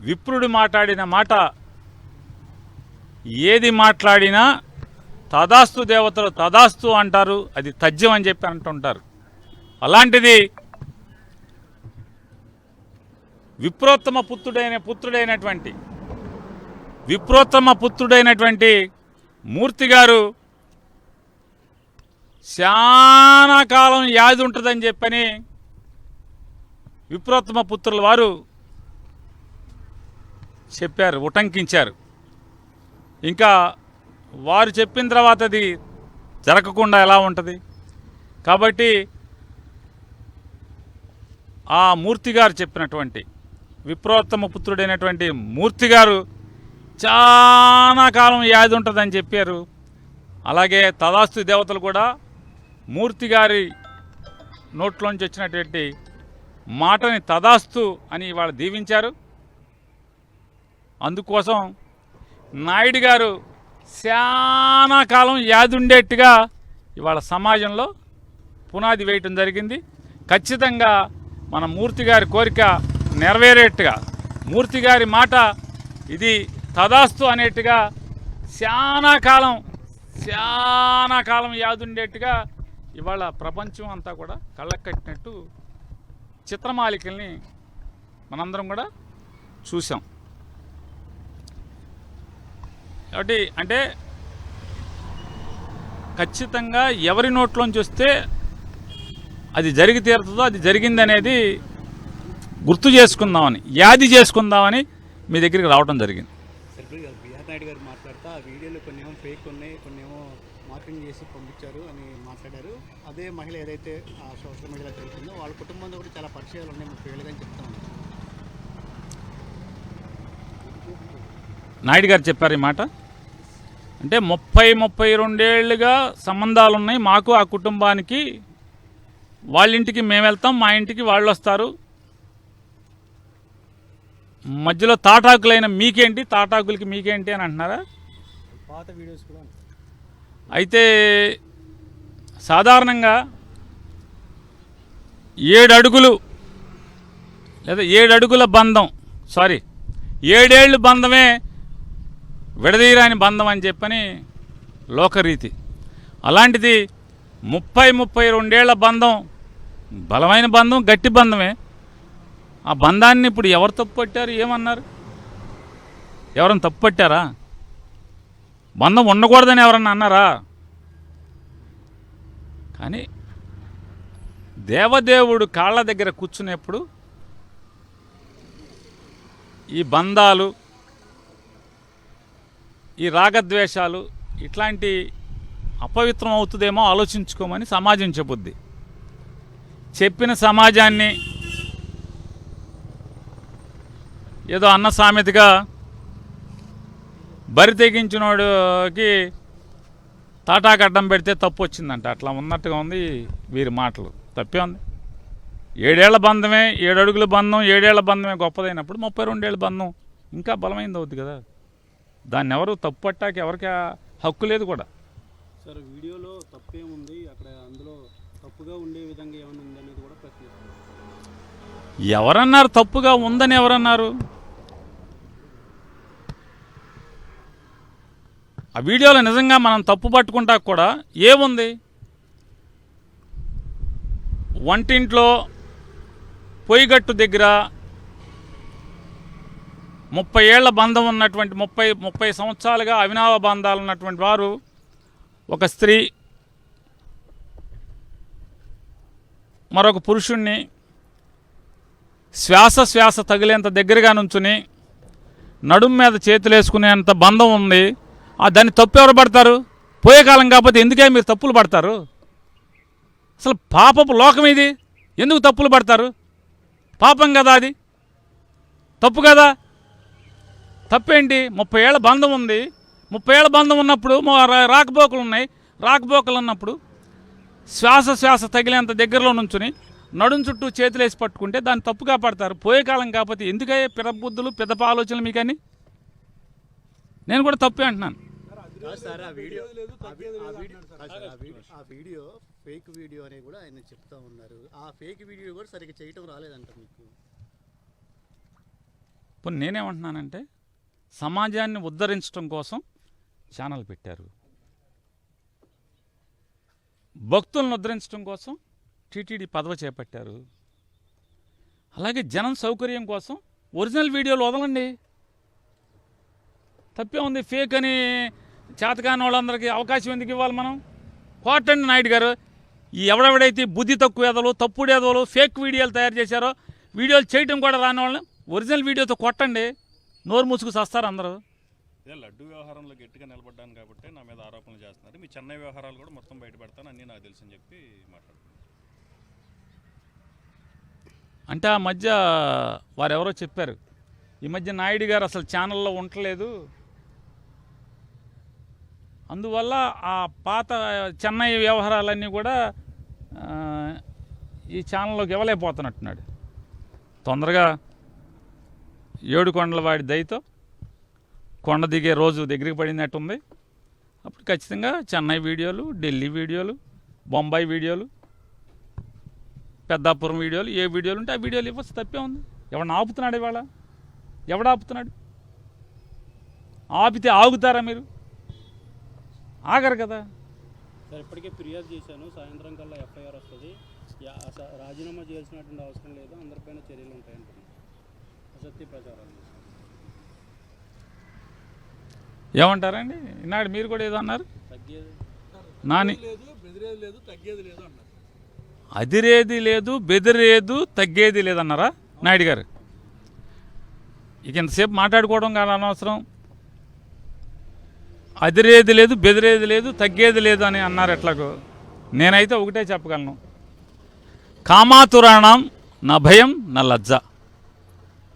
విప్రుడు మాట్లాడిన మాట ఏది మాట్లాడినా తదాస్తు దేవతలు తదాస్తు అంటారు, అది తథ్యం అని చెప్పి అంటుంటారు. అలాంటిది విప్రోత్తమ పుత్రుడైనటువంటి మూర్తి గారు చాలా కాలం వ్యాధి ఉంటుందని చెప్పని విప్రోత్తమ పుత్రుల వారు చెప్పారు, ఉటంకించారు. ఇంకా వారు చెప్పిన తర్వాత అది జరగకుండా ఎలా ఉంటుంది? కాబట్టి ఆ మూర్తి గారు చెప్పినటువంటి విప్రోత్తమ పుత్రుడైనటువంటి మూర్తి గారు చాలా కాలం వ్యాధి ఉంటుందని చెప్పారు. అలాగే తదాస్తు దేవతలు కూడా మూర్తి గారి నోట్లోంచి వచ్చినటువంటి మాటని తదాస్తు అని వాళ్ళు దీవించారు. అందుకోసం నాయుడు గారు చాలా కాలం వ్యాధి ఉండేట్టుగా ఇవాళ సమాజంలో పునాది వేయటం జరిగింది. ఖచ్చితంగా మన మూర్తి గారి కోరిక నెరవేరేట్టుగా, మూర్తి గారి మాట ఇది తదాస్తు అనేట్టుగా చాలా కాలం వ్యాధి ఉండేట్టుగా ఇవాళ ప్రపంచం అంతా కూడా కళ్ళకు కట్టినట్టు చిత్రమాలికల్ని మనందరం కూడా చూసాం. కాబట్టి అంటే ఖచ్చితంగా ఎవరి నోట్లోంచి వస్తే అది జరిగి తీరుతుందో అది జరిగిందనేది గుర్తు చేసుకుందామని, యాది చేసుకుందామని మీ దగ్గరికి రావడం జరిగింది. బిఆర్ నాయుడు గారు మాట్లాడుతూ ఆ వీడియోలు కొన్ని ఏమో ఫేక్ ఉన్నాయి, కొన్ని ఏమో మార్కెటింగ్ చేసి పంపించారు అని మాట్లాడారు. అదే మహిళ ఏదైతే ఆ సోషల్ మీడియాలో జరుగుతుందో వాళ్ళ కుటుంబంతో కూడా చాలా పరిచయాలు ఉన్నాయి, 30 ఏళ్ళుగా అని చెప్తా ఉన్నారు. నాయుడు గారు చెప్పారు ఈ మాట. అంటే 32 ఏళ్ళుగా సంబంధాలు ఉన్నాయి మాకు, ఆ కుటుంబానికి. వాళ్ళ ఇంటికి మేము వెళ్తాం, మా ఇంటికి వాళ్ళు వస్తారు. మధ్యలో తాటాకులైన మీకేంటి, తాటాకులకి మీకేంటి అని అంటున్నారా? పాత వీడియోస్ కూడా అయితే సాధారణంగా 7 అడుగులు లేదా 7 అడుగుల బంధం, 7 ఏళ్ళు బంధమే విడదీరాని బంధం అని చెప్పని లోకరీతి. అలాంటిది 32 ఏళ్ల బంధం, బలమైన బంధం, గట్టి బంధమే. ఆ బంధాన్ని ఇప్పుడు ఎవరు తప్పు పట్టారు? ఏమన్నారు? ఎవరన్నా తప్పు పట్టారా? బంధం ఉండకూడదని ఎవరన్నా అన్నారా? కానీ దేవదేవుడు కాళ్ళ దగ్గర కూర్చునేప్పుడు ఈ బంధాలు, ఈ రాగద్వేషాలు ఇట్లాంటి అపవిత్రం అవుతుందేమో ఆలోచించుకోమని సమాజం చెబుద్ది. చెప్పిన సమాజాన్ని ఏదో అన్న సామెతగా బరి తెగించినోడికి తాటాకడ్డం పెడితే తప్పు వచ్చిందంట. అట్లా ఉన్నట్టుగా ఉంది వీరి మాటలు. తప్పే ఉంది. 7 ఏళ్ల బంధమే, 7 అడుగుల బంధం, 7 ఏళ్ల బంధమే గొప్పదైనప్పుడు 32 ఏళ్ల బంధం ఇంకా బలమైంది అవుద్ది కదా. దాన్ని ఎవరు తప్పు పట్టాక ఎవరికి హక్కు లేదు కూడా. సార్ వీడియోలో తప్పేముంది, అక్కడ అందులో తప్పుగా ఉండే విధంగా ఏమైనా ఉందనేది కూడా ప్రశ్నిస్తారు. ఎవరన్నారు తప్పుగా ఉందని? ఎవరన్నారు? ఆ వీడియోలో నిజంగా మనం తప్పు పట్టుకుంటా కూడా ఏముంది? వంటింట్లో పొయ్యిగట్టు దగ్గర 30 ఏళ్ల బంధం ఉన్నటువంటి 30 సంవత్సరాలుగా అవినావ బంధాలు ఉన్నటువంటి వారు, ఒక స్త్రీ మరొక పురుషుణ్ణి శ్వాస తగిలేంత దగ్గరగా నుంచుని నడుం మీద చేతులు వేసుకునేంత బంధం ఉంది. దాన్ని తప్పు ఎవరు పడతారు? పోయే కాలం కాకపోతే ఎందుకే మీరు తప్పులు పడతారు? అసలు పాపపు లోకం ఇది, ఎందుకు తప్పులు పడతారు? పాపం కదా అది, తప్పు కదా. తప్పేంటి? 30 ఏళ్ల బంధం ఉంది. 30 ఏళ్ల బంధం ఉన్నప్పుడు రాకపోకలు ఉన్నాయి. రాకపోకలు ఉన్నప్పుడు శ్వాస తగిలేంత దగ్గరలో నుంచుని నడుం చుట్టూ చేతులేసి పట్టుకుంటే దాన్ని తప్పుగా పడతారు. పోయే కాలం కాకపోతే ఎందుకయ్యే పిదబుద్ధులు, పిదప ఆలోచనలు మీకని? నేను కూడా తప్పే అంటున్నాను. ఆ వీడియో ఫేక్ వీడియో అని కూడా ఆయన చెప్తా ఉన్నారు. ఆ ఫేక్ వీడియో కూడా సరిగ్గా చేయటం రాలేదంట మీకు. ఇప్పుడు నేనేమంటున్నానంటే సమాజాన్ని ఉద్ధరించడం కోసం ఛానల్ పెట్టారు, భక్తులను ఉద్ధరించడం కోసం టీటీడీ పదవి చేపట్టారు. అలాగే జనం సౌకర్యం కోసం ఒరిజినల్ వీడియోలు వదలండి, తప్పే ఉంది. ఫేక్ అని చేతకాని వాళ్ళందరికీ అవకాశం ఎందుకు ఇవ్వాలి మనం? కోటండి నాయుడు గారు, ఈ ఎవడెవడైతే బుద్ధి తక్కువ ఎదలు, తప్పుడు ఎదలు, ఫేక్ వీడియోలు తయారు చేశారో, వీడియోలు చేయటం కూడా రాని వాళ్ళని ఒరిజినల్ వీడియోతో కొట్టండి, నోరు మూసుకు చస్తారు అందరూ. ఇదే లడ్డు వ్యవహారంలో గట్టిగా నిలబడ్డాను కాబట్టి నా మీద ఆరోపణలు చేస్తున్నారు. మీ చెన్నై వ్యవహారాలు కూడా మొత్తం బయటపెడతాను, అన్నీ నాకు తెలుసని చెప్పి మాట్లాడుతున్నారు. అంటే ఆ మధ్య వారెవరో చెప్పారు, ఈ మధ్య నాయుడు గారు అసలు ఛానల్లో ఉండలేదు, అందువల్ల ఆ పాత చెన్నై వ్యవహారాలన్నీ కూడా ఈ ఛానల్లోకి ఇవ్వలేకపోతున్నట్టున్నాడు. తొందరగా ఏడుకొండల వాడి దయతో కొండ దిగే రోజు దగ్గరికి పడినట్టుంది. అప్పుడు ఖచ్చితంగా చెన్నై వీడియోలు, ఢిల్లీ వీడియోలు, బొంబాయి వీడియోలు, పెద్దాపురం వీడియోలు, ఏ వీడియోలు ఉంటే ఆ వీడియోలు ఇవ్వచ్చు, తప్పే ఉంది. ఎవరిని ఆపుతున్నాడు ఇవాళ? ఎవడు ఆపుతున్నాడు? ఆపితే ఆగుతారా మీరు? ఆగరు కదా. సార్ ఇప్పటికే ఫిర్యాదు చేశాను, సాయంత్రం కల్లా ఎఫ్ఐఆర్ వస్తుంది, రాజీనామా చేయాల్సినటువంటి అవసరం లేదు, అందరిపైన చర్యలు ఉంటాయంటున్నాను. అసత్య ప్రచారాలు ఏమంటారండి? ఈనాడు మీరు కూడా ఏదో అన్నారు, తగ్గేది నాని బెదిరేది లేదు, తగ్గేది లేదు అన్నారు. అదిరేది లేదు, బెదిరేదు, తగ్గేది లేదన్నారా నాయుడు గారు? ఇక ఇంతసేపు మాట్లాడుకోవడం కాదు అనవసరం. అదిరేది లేదు, బెదిరేది లేదు, తగ్గేది లేదు అని అన్నారు. ఎట్లాగో నేనైతే ఒకటే చెప్పగలను, కామాతురాణం నా భయం నా లజ్జ.